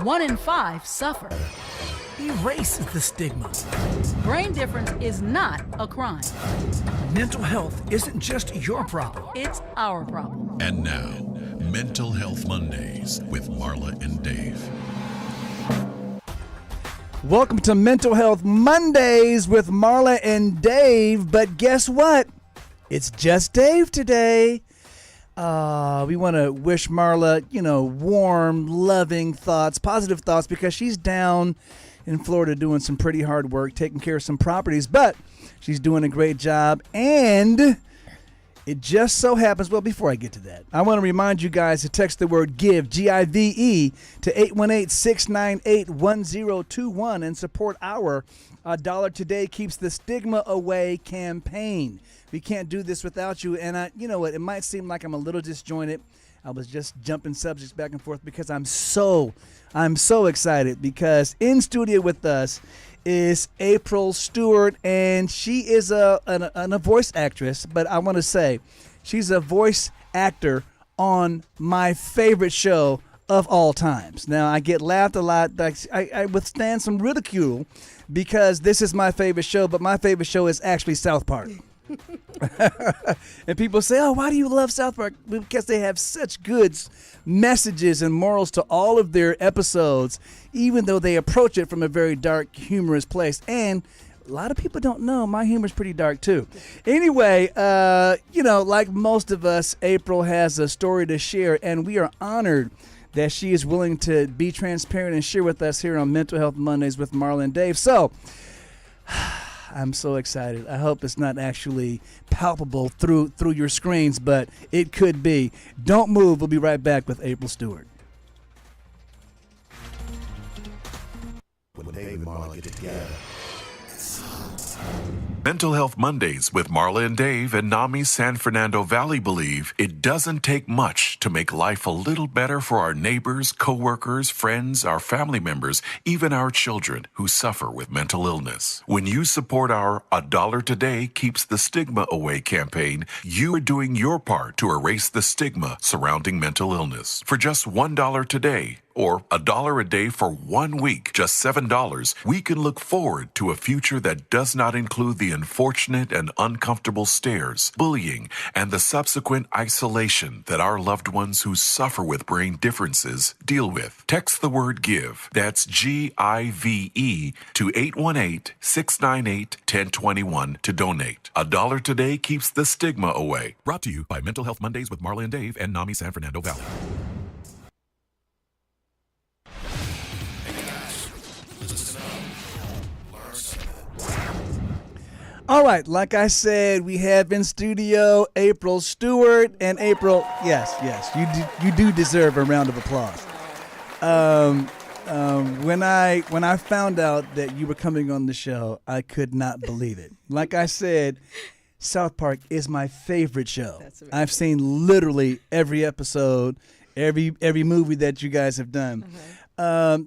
One in five suffer. Erase the stigma. Brain difference is not a crime. Mental health isn't just your problem. It's our problem. And now, Mental Health Mondays with Marla and Dave. Welcome to Mental Health Mondays with Marla and Dave. But guess what? It's just Dave today. We want to wish Marla, warm, loving thoughts, positive thoughts, because she's down in Florida doing some pretty hard work, taking care of some properties, but she's doing a great job. And it just so happens, well, before I get to that, I want to remind you guys to text the word GIVE, G-I-V-E, to 818-698-1021 and support our $1 Today Keeps the Stigma Away campaign. We can't do this without you. And you know what? It might seem like I'm a little disjointed. I was just jumping subjects back and forth because I'm so excited, because in studio with us is April Stewart, and she is a voice actress, but I want to say she's a voice actor on my favorite show of all times. Now, I get laughed a lot. I withstand some ridicule because this is my favorite show, but my favorite show is actually South Park. And people say, oh, why do you love South Park? Because they have such good messages and morals to all of their episodes, even though they approach it from a very dark, humorous place. And a lot of people don't know my humor is pretty dark too. Anyway, like most of us, April has a story to share, and we are honored that she is willing to be transparent and share with us here on Mental Health Mondays with Marla and Dave. So I'm so excited. I hope it's not actually palpable through your screens, but it could be. Don't move. We'll be right back with April Stewart. When Dave and Marla get together. Mental Health Mondays with Marla and Dave and NAMI San Fernando Valley believe it doesn't take much to make life a little better for our neighbors, coworkers, friends, our family members, even our children who suffer with mental illness. When you support our $1 Today Keeps the Stigma Away campaign, you are doing your part to erase the stigma surrounding mental illness. For just $1 today, or $1 a day for 1 week, just $7, we can look forward to a future that does not include the unfortunate and uncomfortable stares, bullying, and the subsequent isolation that our loved ones who suffer with brain differences deal with. Text the word GIVE, that's G-I-V-E, to 818-698-1021 to donate. $1 Today Keeps the Stigma Away. Brought to you by Mental Health Mondays with Marla and Dave and NAMI San Fernando Valley. All right, like I said, we have in studio April Stewart. And April, yes, you do deserve a round of applause. When I found out that you were coming on the show, I could not believe it. Like I said, South Park is my favorite show. I've seen literally every episode, every movie that you guys have done.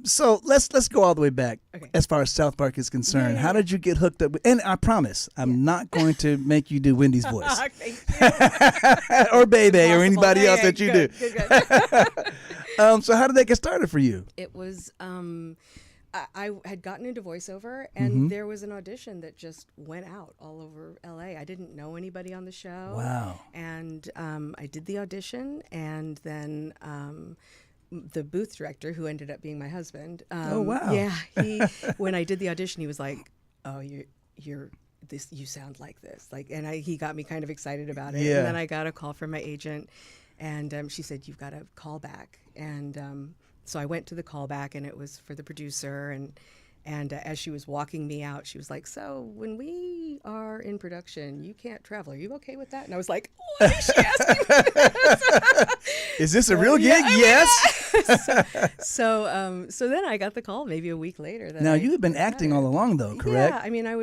So let's go all the way back as far as South Park is concerned. How did you get hooked up with, and I promise I'm not going to make you do Wendy's voice or Bebe or anybody else that you do. So how did that get started for you? It was I had gotten into voiceover, and there was an audition that just went out all over LA. I didn't know anybody on the show. Wow. And I did the audition, and then the booth director, who ended up being my husband. Oh, wow. Yeah, when I did the audition, he was like, "Oh, you're this. You sound like this." He got me kind of excited about it. Yeah. And then I got a call from my agent, and she said, "You've got a call back." And so I went to the callback, and it was for the producer. And as she was walking me out, she was like, "So when we are in production, you can't travel. Are you okay with that?" And I was like, "Why is she asking me this?" Is this a real gig? Yes. So then I got the call maybe a week later. Now you had been acting all along, though, correct? Yeah, I mean, I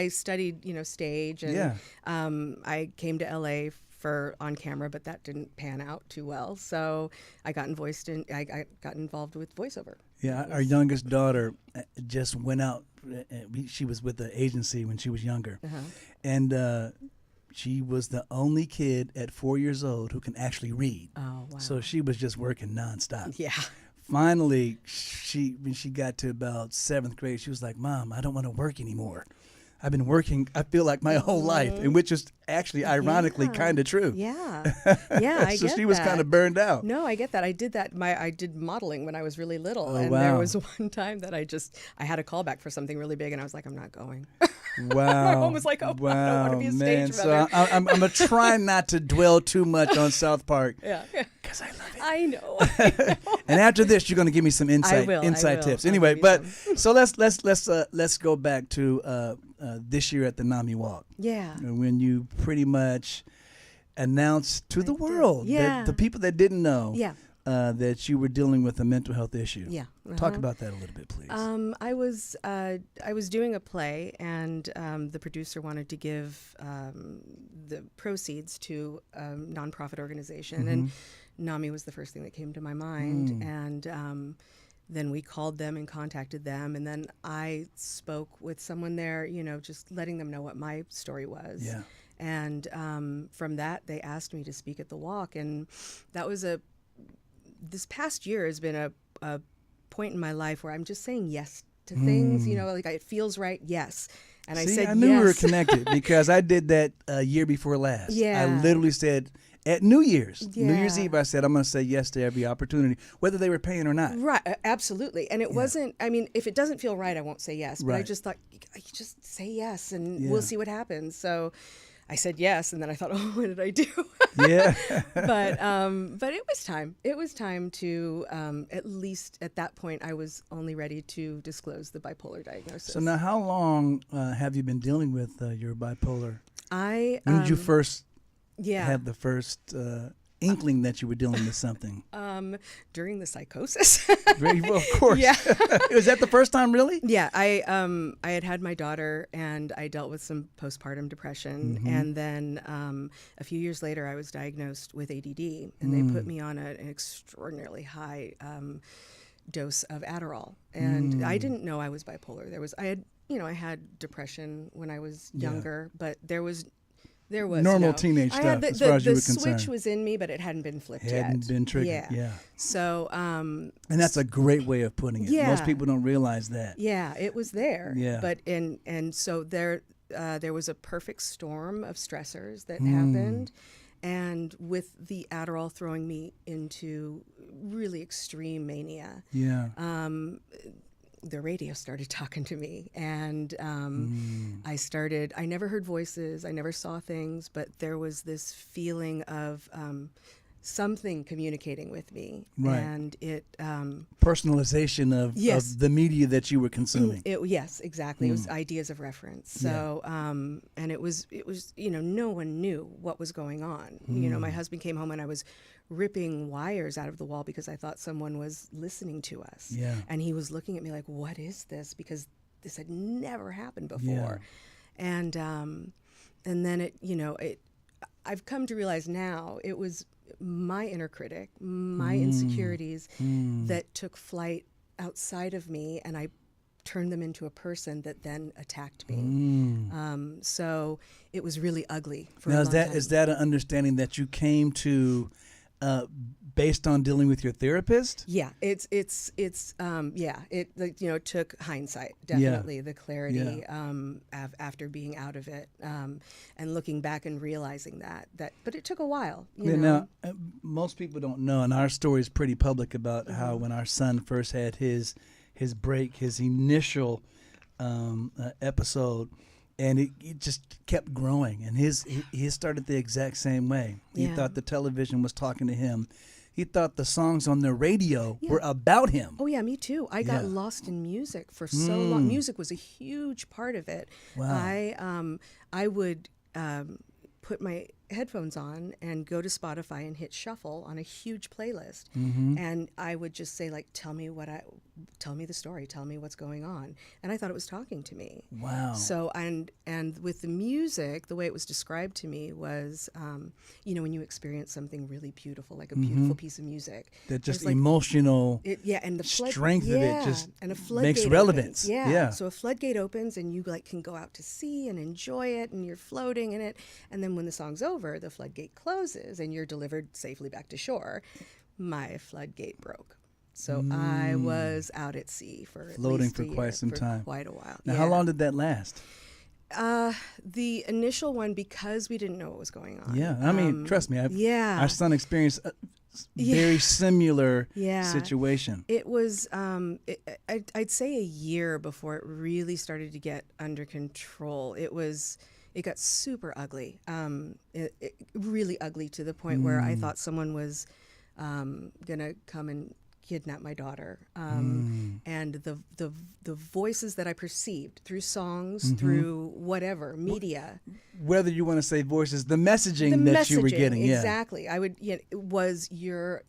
studied stage, and I came to LA for on camera, but that didn't pan out too well. So I got involved with voiceover. Yeah, our youngest daughter just went out. She was with the agency when she was younger, and she was the only kid at 4 years old who can actually read. Oh, wow. So she was just working nonstop. Yeah. Finally, when she got to about 7th grade, she was like, "Mom, I don't want to work anymore. I've been working, I feel like my whole life," and which is actually ironically kind of true. Yeah. Yeah, I So get she was that. kind of burned out. No, I get that. I did that. I did modeling when I was really little, Oh, and wow. there was one time that I had a callback for something really big, and I was like, I'm not going. Wow. My mom was like, "Oh, I don't want to be a man. stage So mother." I'm going to try not to dwell too much on South Park. Yeah. Because I love it. I know. And after this, you're going to give me some inside will. tips. I'll Anyway, give you but some. so let's go back to this year at the NAMI Walk. Yeah. When you pretty much announced to the world, Yeah. that the people that didn't know, Yeah. that you were dealing with a mental health issue. Yeah. Talk about that a little bit, please. I was doing a play, and the producer wanted to give the proceeds to a nonprofit organization, and NAMI was the first thing that came to my mind. And then we called them and contacted them, and then I spoke with someone there, just letting them know what my story was. Yeah. And from that, they asked me to speak at the walk, and that was this past year has been a point in my life where I'm just saying yes to things, like it feels right, yes. And I said I knew yes. we were connected because I did that year before last. Yeah. I literally said at New Year's Yeah. Eve, I said, I'm going to say yes to every opportunity, whether they were paying or not. Right, absolutely. And it wasn't, if it doesn't feel right, I won't say yes. But I Right. just thought, you just say yes and Yeah. we'll see what happens. So I said yes, and then I thought, oh, what did I do? Yeah. But it was time. It was time to, at least at that point, I was only ready to disclose the bipolar diagnosis. So now how long have you been dealing with your bipolar? I When did you first yeah. have the first inkling that you were dealing with something? During the psychosis. Very well, of course. Yeah. Was that the first time, really? Yeah, I had my daughter, and I dealt with some postpartum depression, and then a few years later, I was diagnosed with ADD, and they put me on an extraordinarily high dose of Adderall, and I didn't know I was bipolar. I had depression when I was younger, but there was Normal teenage I had stuff, as far as you were the switch concerned. was in me, but it hadn't been flipped yet. Hadn't been triggered, yeah. So And that's a great way of putting it. Yeah. Most people don't realize that. yeah, it was there. Yeah. But and so there was a perfect storm of stressors that happened, and with the Adderall throwing me into really extreme mania. Yeah. The radio started talking to me, and I never heard voices, I never saw things, but there was this feeling of something communicating with me. Right. And it Personalization of the media that you were consuming. yes, exactly. It was ideas of reference. So and it was no one knew what was going on. My husband came home, and I was ripping wires out of the wall because I thought someone was listening to us. Yeah. And he was looking at me like, what is this? Because this had never happened before. And then I've come to realize now it was my inner critic, my insecurities that took flight outside of me, and I turned them into a person that then attacked me. So it was really ugly for Now, a long time. is that an understanding that you came to based on dealing with your therapist? Yeah, it took hindsight, definitely the clarity after being out of it, and looking back and realizing that but it took a while. You know? Now, most people don't know, and our story is pretty public about how when our son first had his break, his initial episode, and it just kept growing, and he started the exact same way. He thought the television was talking to him. He thought the songs on the radio were about him. Oh yeah, me too. I got lost in music for so long. Music was a huge part of it. Wow. I would put my headphones on and go to Spotify and hit shuffle on a huge playlist. And I would just say, like, tell me the story, tell me what's going on. And I thought it was talking to me. Wow. So, and with the music, the way it was described to me was, when you experience something really beautiful, like a beautiful piece of music. That just there's, like, emotional and the strength of it just and a floodgate makes relevance. opens. Yeah. So a floodgate opens and you like can go out to sea and enjoy it and you're floating in it. And then when the song's over, the floodgate closes and you're delivered safely back to shore. My floodgate broke. So I was out at sea for Floating at least for a year, quite some time. Quite a while. Now, how long did that last? The initial one, because we didn't know what was going on. Yeah, I mean, trust me. Our son experienced a very similar situation. It was, I'd say a year before it really started to get under control. It got super ugly, really ugly to the point where I thought someone was gonna come and kidnap my daughter. And the voices that I perceived through songs, through whatever media, Whether you want to say voices, the messaging that you were getting, exactly. I would, it was you're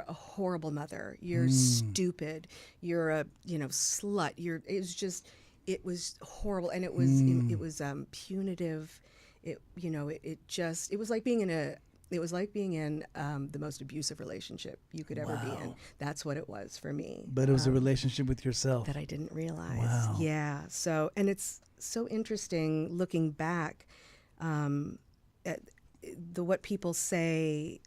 a horrible mother. You're stupid. You're a slut. It was horrible, and it was punitive. It was like being in the most abusive relationship you could ever be in. That's what it was for me. But it was a relationship with yourself. That I didn't realize. Wow. Yeah. So, and it's so interesting looking back at what people say,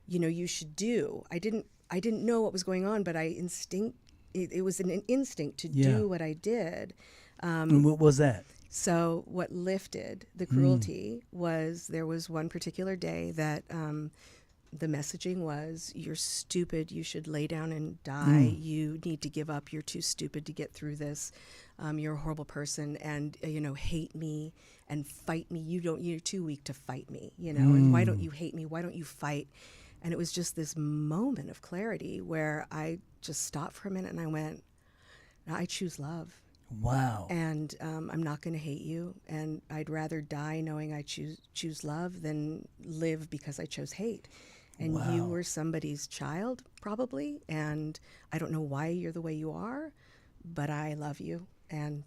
you should do. I didn't know what was going on, but it was an instinct to do what I did. And what was that? So what lifted the cruelty was there was one particular day that the messaging was, you're stupid, you should lay down and die, you need to give up, you're too stupid to get through this, you're a horrible person, and hate me and fight me, you're too weak to fight me, and why don't you hate me, why don't you fight? And it was just this moment of clarity where I just stopped for a minute and I went, I choose love. Wow. And I'm not going to hate you, and I'd rather die knowing I choose love than live because I chose hate. And you were somebody's child, probably, and I don't know why you're the way you are, but I love you, and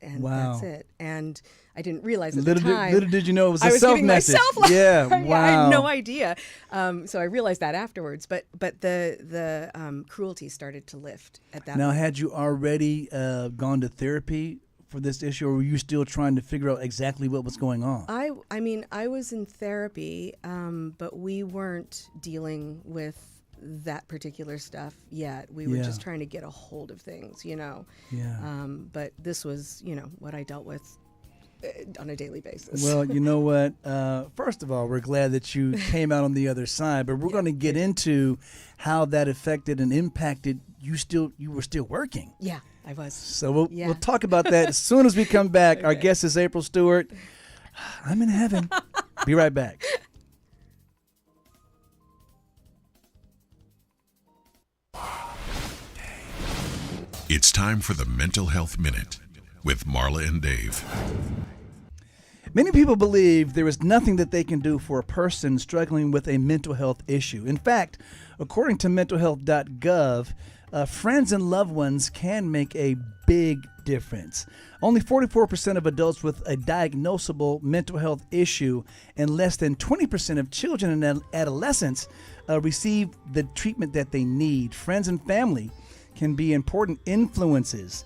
that's it. And I didn't realize at the time. Little did you know it was a I was giving self-message. myself love. Yeah, wow. I had no idea. So I realized that afterwards. But the cruelty started to lift at that Now, point. had you already gone to therapy for this issue, or were you still trying to figure out exactly what was going on? I mean, I was in therapy, but we weren't dealing with that particular stuff yet. We were just trying to get a hold of things, Yeah. But this was, what I dealt with on a daily basis. Well, you know what? First of all, we're glad that you came out on the other side, but we're going to get into how that affected and impacted you. You were still working. Yeah, I was. So we'll talk about that as soon as we come back. Okay. Our guest is April Stewart. I'm in heaven. Be right back. It's time for the Mental Health Minute with Marla and Dave. Many people believe there is nothing that they can do for a person struggling with a mental health issue. In fact, according to mentalhealth.gov, friends and loved ones can make a big difference. Only 44% of adults with a diagnosable mental health issue and less than 20% of children and adolescents receive the treatment that they need. Friends and family can be important influences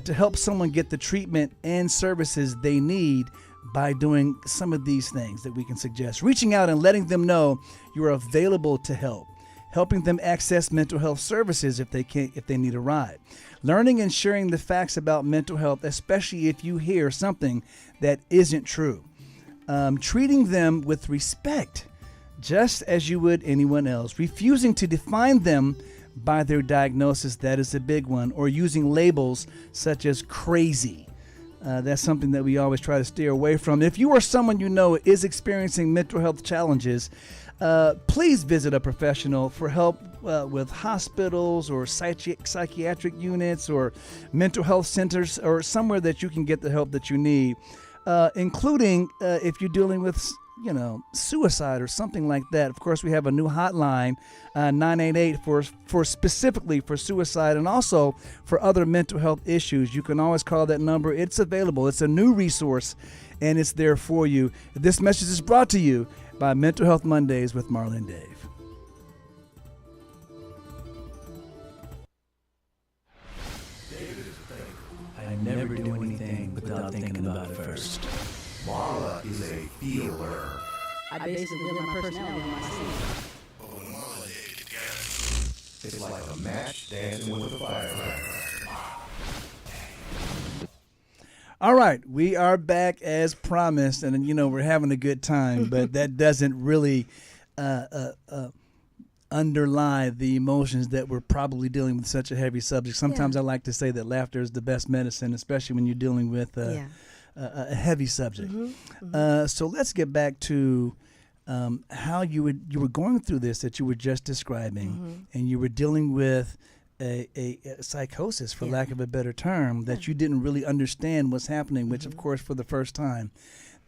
to help someone get the treatment and services they need by doing some of these things that we can suggest. Reaching out and letting them know you are available to help. Helping them access mental health services if they need a ride. Learning and sharing the facts about mental health, especially if you hear something that isn't true. Treating them with respect, just as you would anyone else. Refusing to define them by their diagnosis, that is a big one, or using labels such as crazy. That's something that we always try to steer away from. If you or someone you know is experiencing mental health challenges, please visit a professional for help with hospitals or psychiatric units or mental health centers or somewhere that you can get the help that you need, including if you're dealing with suicide or something like that, of course, we have a new hotline, 988 for specifically for suicide and also for other mental health issues. You can always call that number. It's available. It's a new resource, and it's there for you. This message is brought to you by Mental Health Mondays with Marla and Dave. I never do anything without thinking about it first. Marla is a feeler. I basically live my personality on my sleeve. It's like a match dancing with a firecracker. All right, we are back as promised, and we're having a good time, but that doesn't really underlie the emotions that we're probably dealing with such a heavy subject. Sometimes I like to say that laughter is the best medicine, especially when you're dealing with a heavy subject. So let's get back to how you were going through this that you were just describing, and you were dealing with a psychosis, for lack of a better term, that you didn't really understand what's happening, which, of course, for the first time,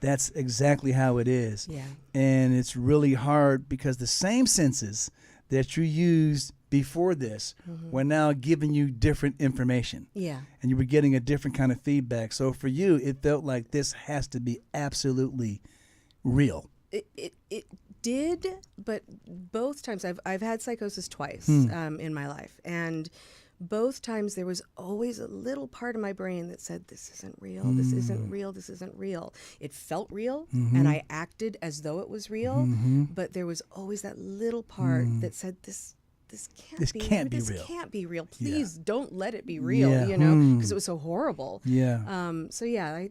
that's exactly how it is. Yeah. And it's really hard because the same senses that you used before this were now giving you different information. Yeah. And you were getting a different kind of feedback. So for you, it felt like this has to be absolutely real. It did, but both times I've had psychosis twice in my life, and both times there was always a little part of my brain that said, this isn't real, this isn't real, this isn't real. It felt real, and I acted as though it was real, but there was always that little part that said, this can't be real. Please don't let it be real, because it was so horrible. Yeah. So yeah,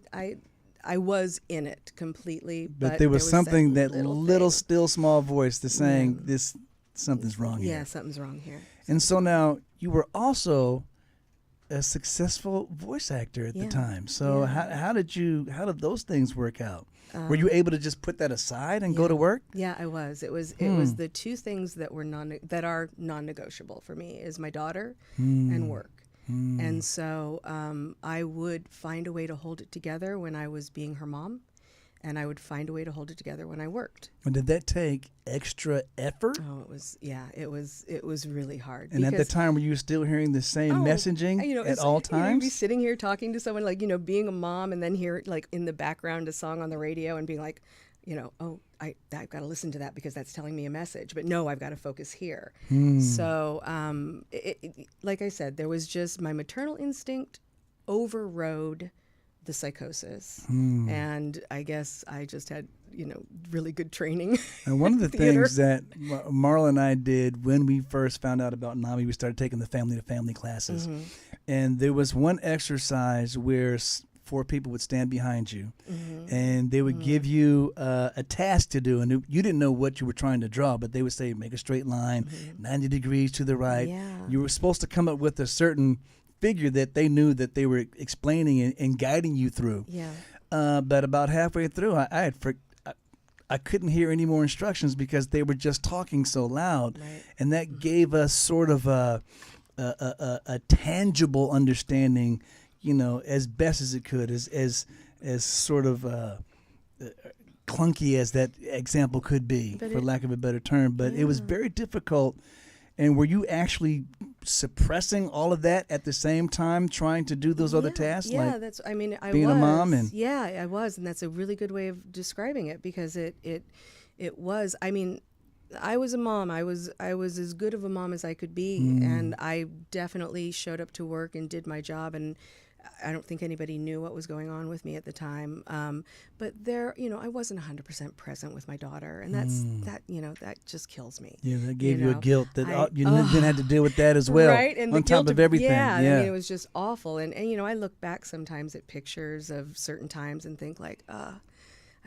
I was in it completely, but there was something, that little still small voice that's saying something's wrong here. Yeah, something's wrong here. And so now you were also a successful voice actor at the time. So how did those things work out? Were you able to just put that aside and go to work? Yeah, I was. It was the two things that were that are non-negotiable for me is my daughter and work. And so I would find a way to hold it together when I was being her mom, and I would find a way to hold it together when I worked. And did that take extra effort? Oh, it was really hard. And at the time, were you still hearing the same messaging at all times? You'd be sitting here talking to someone, like, being a mom, and then hear, like, in the background a song on the radio and being like, I've got to listen to that because that's telling me a message. But no, I've got to focus here. So, like I said, there was just my maternal instinct overrode the psychosis. And I guess I just had, really good training. And one of the things that Marla and I did when we first found out about NAMI, we started taking the family-to-family classes. And there was one exercise where 4 people would stand behind you, and they would give you a task to do, and you didn't know what you were trying to draw, but they would say, make a straight line, 90 degrees to the right. Yeah. You were supposed to come up with a certain figure that they knew that they were explaining and guiding you through. Yeah. But about halfway through, I couldn't hear any more instructions because they were just talking so loud, and that gave us sort of a tangible understanding, as best as it could, as sort of clunky as that example could be, for lack of a better term. But it was very difficult. And were you actually suppressing all of that at the same time, trying to do those other tasks? Yeah, like I being was. a mom, and I was, and that's a really good way of describing it, because it was. I mean, I was a mom. I was as good of a mom as I could be, and I definitely showed up to work and did my job, and I don't think anybody knew what was going on with me at the time. But I wasn't 100% present with my daughter, and that just kills me. Yeah, that gave you a guilt that you then had to deal with that as well, right? And on top of everything. Yeah, I mean, it was just awful. And I look back sometimes at pictures of certain times and think like, I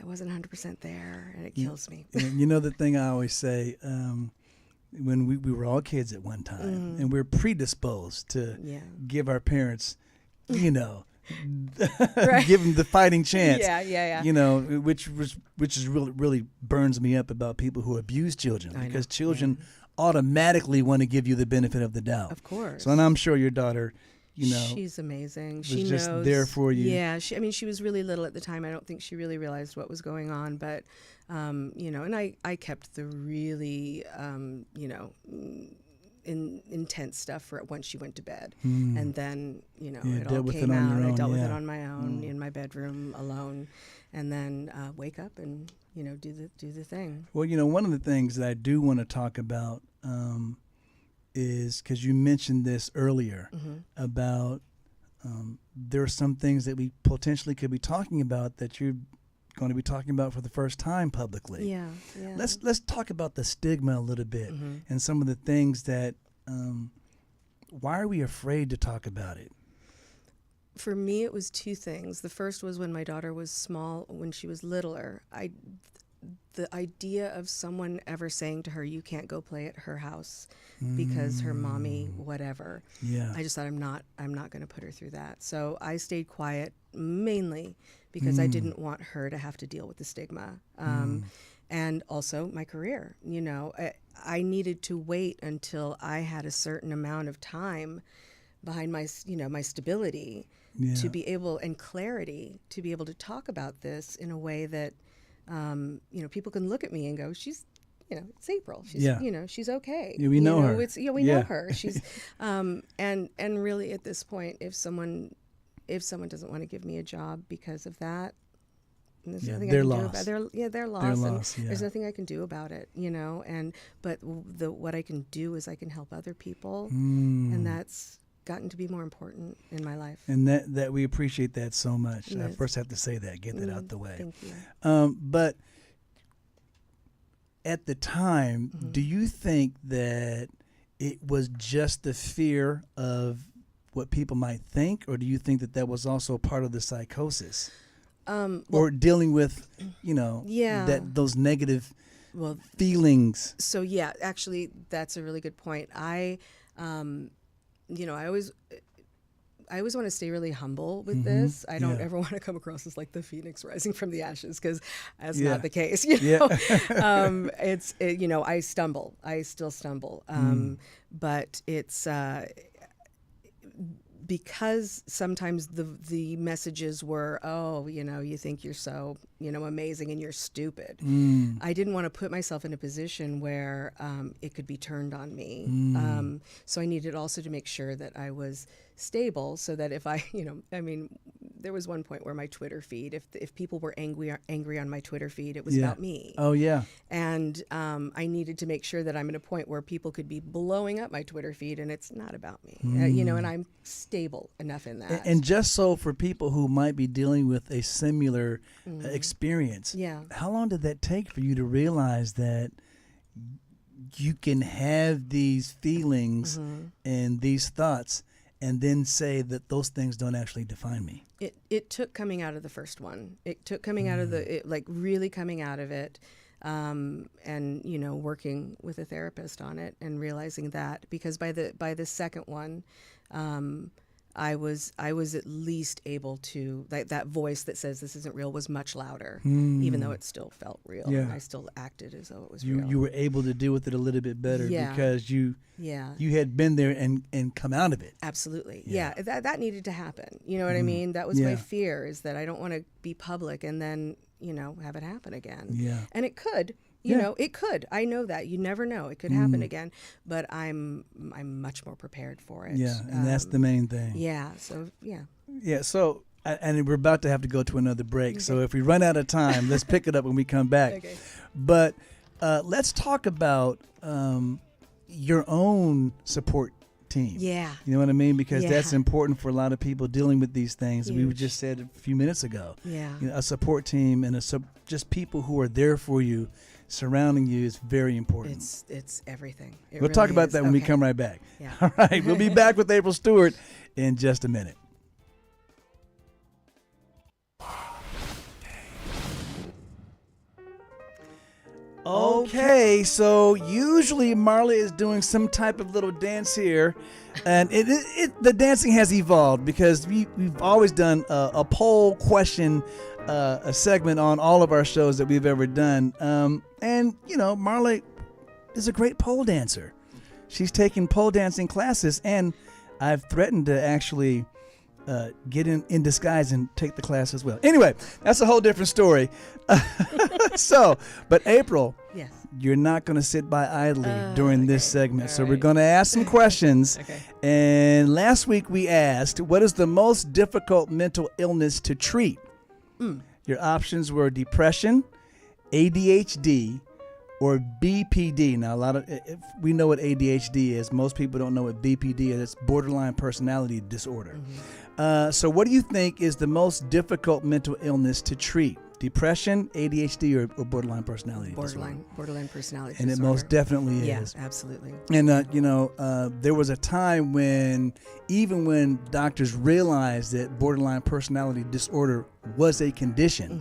wasn't 100% there, and it kills me. And the thing I always say, when we were all kids at one time, and we're predisposed to give our parents, give them the fighting chance. Yeah. Which is really burns me up about people who abuse children, because children automatically want to give you the benefit of the doubt. Of course. So, and I'm sure your daughter she's amazing. was She just knows, there for you. Yeah, she was really little at the time. I don't think she really realized what was going on, but and I kept the really intense stuff for once she went to bed, and then it all came out. I dealt with it on my own in my bedroom alone, and then wake up and do the thing. Well, one of the things that I do want to talk about is because you mentioned this earlier about there are some things that we potentially could be talking about that you're going to be talking about for the first time publicly. Yeah. Let's talk about the stigma a little bit and some of the things that why are we afraid to talk about it? For me, it was two things. The first was when my daughter was small, when she was littler. The idea of someone ever saying to her, "You can't go play at her house because her mommy whatever." Yeah. I just thought I'm not going to put her through that. So I stayed quiet mainly because I didn't want her to have to deal with the stigma. And also my career. I needed to wait until I had a certain amount of time behind my my stability to be able, and clarity, to be able to talk about this in a way that people can look at me and go, she's it's April, she's she's okay, we know her, we know her, she's and really at this point, if someone doesn't want to give me a job because of that, there's nothing I can do about it. They're lost, and there's nothing I can do about it, but what I can do is I can help other people, and that's gotten to be more important in my life. And that we appreciate that so much. I first have to say that, get that out the way. Thank you. But at the time, do you think that it was just the fear of what people might think, or do you think that was also part of the psychosis? Or dealing with, those negative feelings. So actually, that's a really good point. I always want to stay really humble with this. I don't ever want to come across as like the phoenix rising from the ashes, because that's not the case. I stumble. I still stumble. But it's because sometimes the messages were, you think you're so, amazing and you're stupid. I didn't want to put myself in a position where it could be turned on me. So I needed also to make sure that I was stable, so that if there was one point where my Twitter feed, if people were angry on my Twitter feed, it was about me. Oh yeah. And I needed to make sure that I'm at a point where people could be blowing up my Twitter feed and it's not about me. And I'm stable enough in that. And just so for people who might be dealing with a similar experience, how long did that take for you to realize that you can have these feelings and these thoughts and then say that those things don't actually define me? It took coming out of the first one. It took coming out of really coming out of it, and working with a therapist on it and realizing that, because by the second one, I was at least able to, that voice that says this isn't real was much louder, even though it still felt real. And I still acted as though it was real. You were able to deal with it a little bit better because you had been there and come out of it. Absolutely. Yeah. That needed to happen. You know what I mean? That was my fear, is that I don't want to be public and then, have it happen again. Yeah. And it could. It could. I know that. You never know. It could happen again. But I'm much more prepared for it. Yeah, and that's the main thing. Yeah. So Yeah. So, and we're about to have to go to another break. Okay. So if we run out of time, let's pick it up when we come back. Okay. But let's talk about your own support team. Yeah. You know what I mean? Because that's important for a lot of people dealing with these things. Huge. We just said a few minutes ago. Yeah. A support team and just people who are there for you, surrounding you, is very important. It's everything. We'll talk about that when we come right back. Yeah. All right. We'll be back with April Stewart in just a minute. Okay, so usually Marla is doing some type of little dance here, and the dancing has evolved because we've always done a poll question, a segment on all of our shows that we've ever done, and Marla is a great pole dancer. She's taken pole dancing classes, and I've threatened to actually get in disguise and take the class as well. Anyway, that's a whole different story. But April, Yes. you're not going to sit by idly during this segment. All So we're right. going to ask some questions. Okay. And last week we asked, what is the most difficult mental illness to treat? Your options were depression, ADHD, or BPD. Now, if we know what ADHD is. Most people don't know what BPD is. It's borderline personality disorder. So what do you think is the most difficult mental illness to treat? Depression, ADHD, or borderline personality disorder? Borderline personality And disorder. it most definitely Yeah, is. absolutely. And, there was a time when, even when doctors realized that borderline personality disorder was a condition,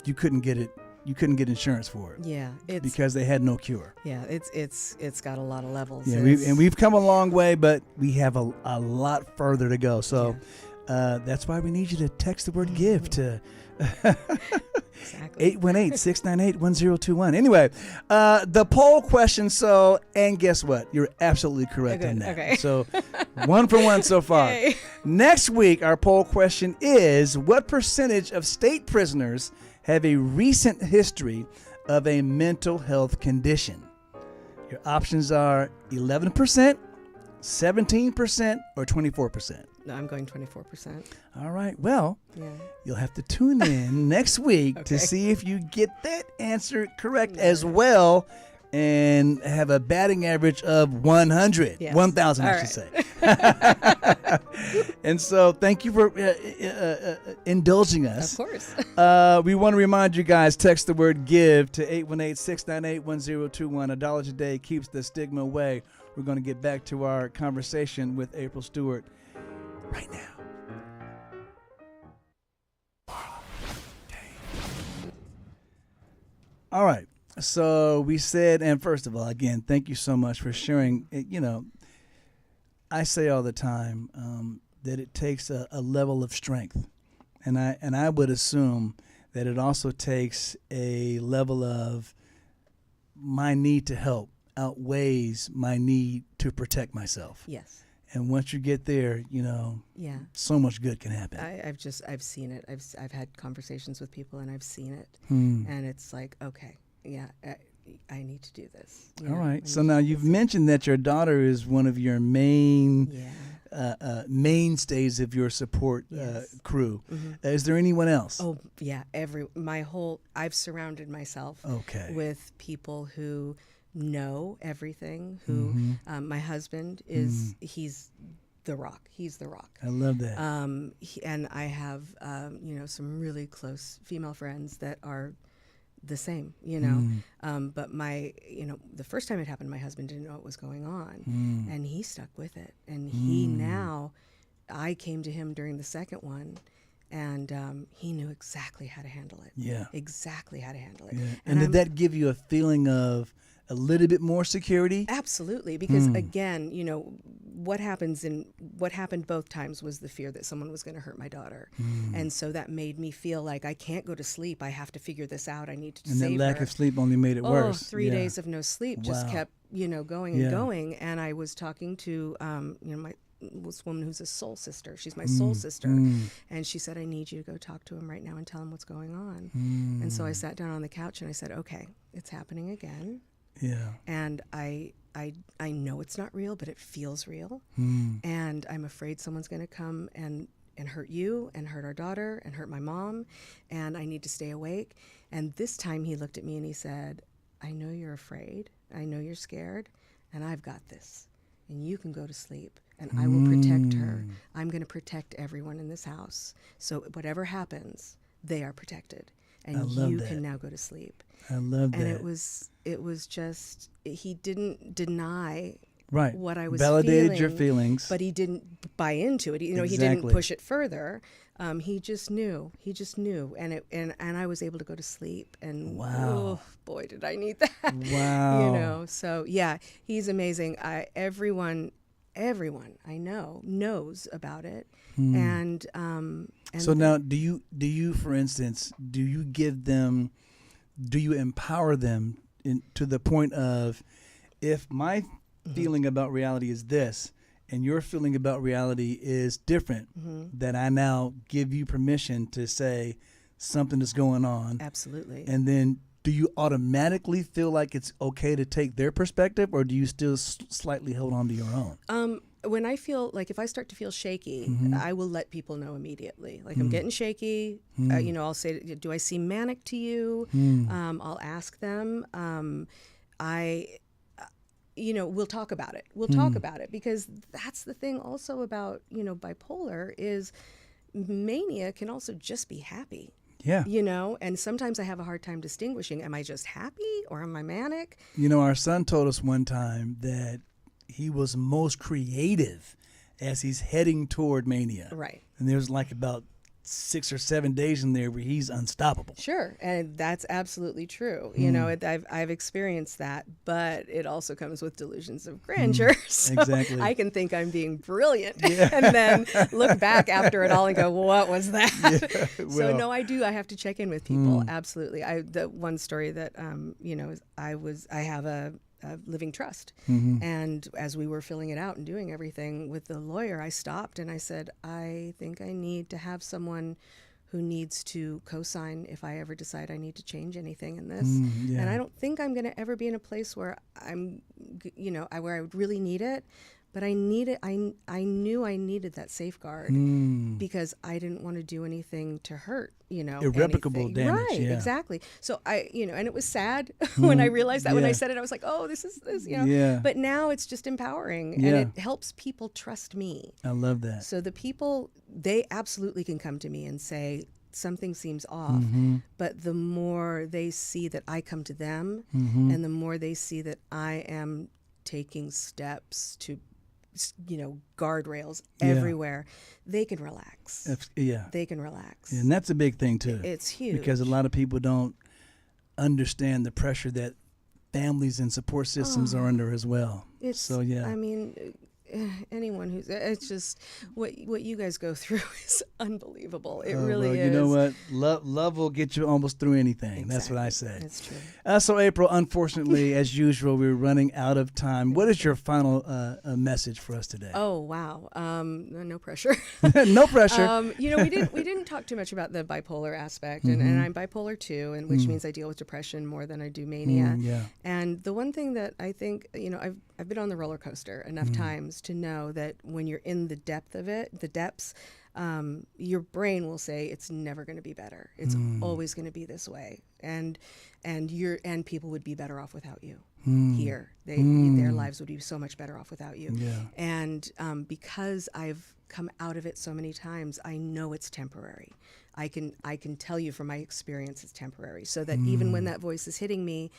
you couldn't get it. You couldn't get insurance for it. Yeah, because they had no cure. Yeah, it's got a lot of levels. Yeah, we've come a long way, but we have a lot further to go. So that's why we need you to text the word "give" to exactly 818-698-1021. Anyway, the poll question. And guess what? You're absolutely correct Good, on that. okay. So 1 for 1 so far. Yay. Next week, our poll question is: what percentage of state prisoners have a recent history of a mental health condition? Your options are 11%, 17%, or 24%. No, I'm going 24%. All right. Well, Yeah. you'll have to tune in next week to Okay. see if you get that answer correct as well and have a batting average of 100. Yes. 1,000, I All should say. And so thank you for indulging us. Of course. We want to remind you guys, text the word "give" to 818-698-1021. $1 today keeps the stigma away. We're going to get back to our conversation with April Stewart right now. All right. So we said, and first of all, again, thank you so much for sharing. I say all the time that it takes a level of strength. And I would assume that it also takes a level of my need to help outweighs my need to protect myself. Yes. And once you get there, Yeah. so much good can happen. I've seen it. I've had conversations with people and I've seen it, Hmm. and it's like, okay, yeah, I need to do this. All right. So now you've mentioned that your daughter is one of your main mainstays of your support Yes. crew. Is there anyone else? Oh yeah, I've surrounded myself Okay. with people who know everything. Who my husband is. He's the rock. He's the rock. I love that. And I have some really close female friends that are the same. But the first time it happened, my husband didn't know what was going on, and he stuck with it. And I came to him during the second one, and he knew exactly how to handle it. Yeah. Exactly how to handle it. Yeah. And did that give you a feeling of a little bit more security? Absolutely, because again, what happened both times was the fear that someone was going to hurt my daughter, and so that made me feel like I can't go to sleep. I have to figure this out. I need to And that save lack her. of sleep only made it worse. 3 days of no sleep just Wow. kept going and Yeah. going. And I was talking to this woman who's a soul sister. She's my soul sister, and she said, I need you to go talk to him right now and tell him what's going on. And so I sat down on the couch and I said, okay, it's happening again. Yeah. And I know it's not real, but it feels real. And I'm afraid someone's going to come and hurt you and hurt our daughter and hurt my mom. And I need to stay awake. And this time he looked at me and he said, I know you're afraid. I know you're scared. And I've got this. And you can go to sleep. And I will protect her. I'm going to protect everyone in this house. So whatever happens, they are protected. I And love you that. can now go to sleep. I love that. And it was just, he didn't deny right. what I was Validated feeling, your feelings. but he didn't buy into it. He didn't Exactly. push it further. He just knew. And I was able to go to sleep. And Wow. oh, boy, did I need that. Wow. So yeah, he's amazing. Everyone I know knows about it. And So now, do you, for instance, do you empower them to the point of, if my feeling about reality is this, and your feeling about reality is different, that I now give you permission to say something is going on. Absolutely. And then do you automatically feel like it's okay to take their perspective, or do you still slightly hold on to your own? When I feel like, if I start to feel shaky, I will let people know immediately. Like, I'm getting shaky. I'll say, do I seem manic to you? I'll ask them. We'll talk about it. We'll talk about it, because that's the thing also about, bipolar is mania can also just be happy. Yeah. And sometimes I have a hard time distinguishing, am I just happy or am I manic? Our son told us one time that he was most creative as he's heading toward mania. Right. And there's like about 6 or 7 days in there where he's unstoppable. Sure, and that's absolutely true. I've experienced that, but it also comes with delusions of grandeur. So exactly. I can think I'm being brilliant, and then look back after it all and go, "What was that?" So no, I do. I have to check in with people. Absolutely. The one story that is I have a living trust, and as we were filling it out and doing everything with the lawyer, I stopped and I said, I think I need to have someone who needs to co-sign if I ever decide I need to change anything in this. And I don't think I'm going to ever be in a place where I'm where I would really need it, but I need it. I knew I needed that safeguard because I didn't want to do anything to hurt, irreparable anything. damage. Right, yeah. exactly. So and it was sad when I realized that. When I said it, I was like, oh, this is. Yeah. But now it's just empowering, Yeah. and it helps people trust me. I love that. So the people, they absolutely can come to me and say, something seems off, but the more they see that I come to them, and the more they see that I am taking steps to guardrails everywhere, they can relax. They can relax. And that's a big thing too. It's huge. Because a lot of people don't understand the pressure that families and support systems are under as well. I mean, anyone who's, it's just what you guys go through is unbelievable. It really is. You know what? Love will get you almost through anything. Exactly. That's what I say. That's true. So April, unfortunately, as usual, we're running out of time. What is your final message for us today? Oh wow, no pressure. No pressure. We didn't talk too much about the bipolar aspect, and I'm bipolar too, and which means I deal with depression more than I do mania. Yeah. And the one thing that I think, I've been on the roller coaster enough times to know that when you're in the depths, your brain will say it's never going to be better. It's always going to be this way, and people would be better off without you. Here, their lives would be so much better off without you. Yeah. And because I've come out of it so many times, I know it's temporary. I can tell you from my experience it's temporary, so that even when that voice is hitting me,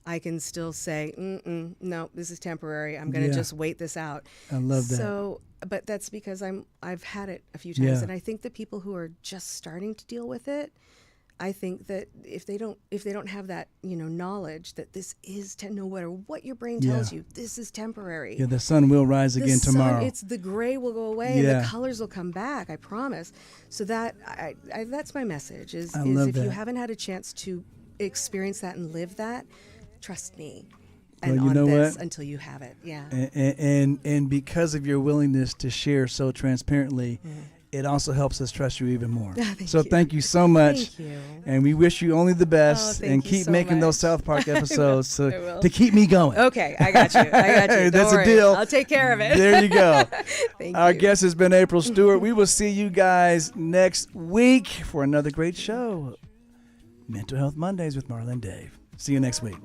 I can still say, no, this is temporary. I'm going to just wait this out. I love that. So, but that's because I've had it a few times, and I think the people who are just starting to deal with it, I think that if they don't have that knowledge that this is no matter what your brain tells you, this is temporary. Yeah, the sun will rise again tomorrow. It's the gray will go away and the colors will come back. I promise. So that that's my message. Is if you haven't had a chance to experience that and live that, trust me. And well, you know this what? Until you have it, yeah. And because of your willingness to share so transparently, it also helps us trust you even more. Thank you so much. Thank you. And we wish you only the best, and keep making those South Park episodes to keep me going. Okay, I got you. That's Don't a deal. I'll take care of it. There you go. Our you. guest has been April Stewart. We will see you guys next week for another great show. Mental Health Mondays with Marla and Dave. See you next week.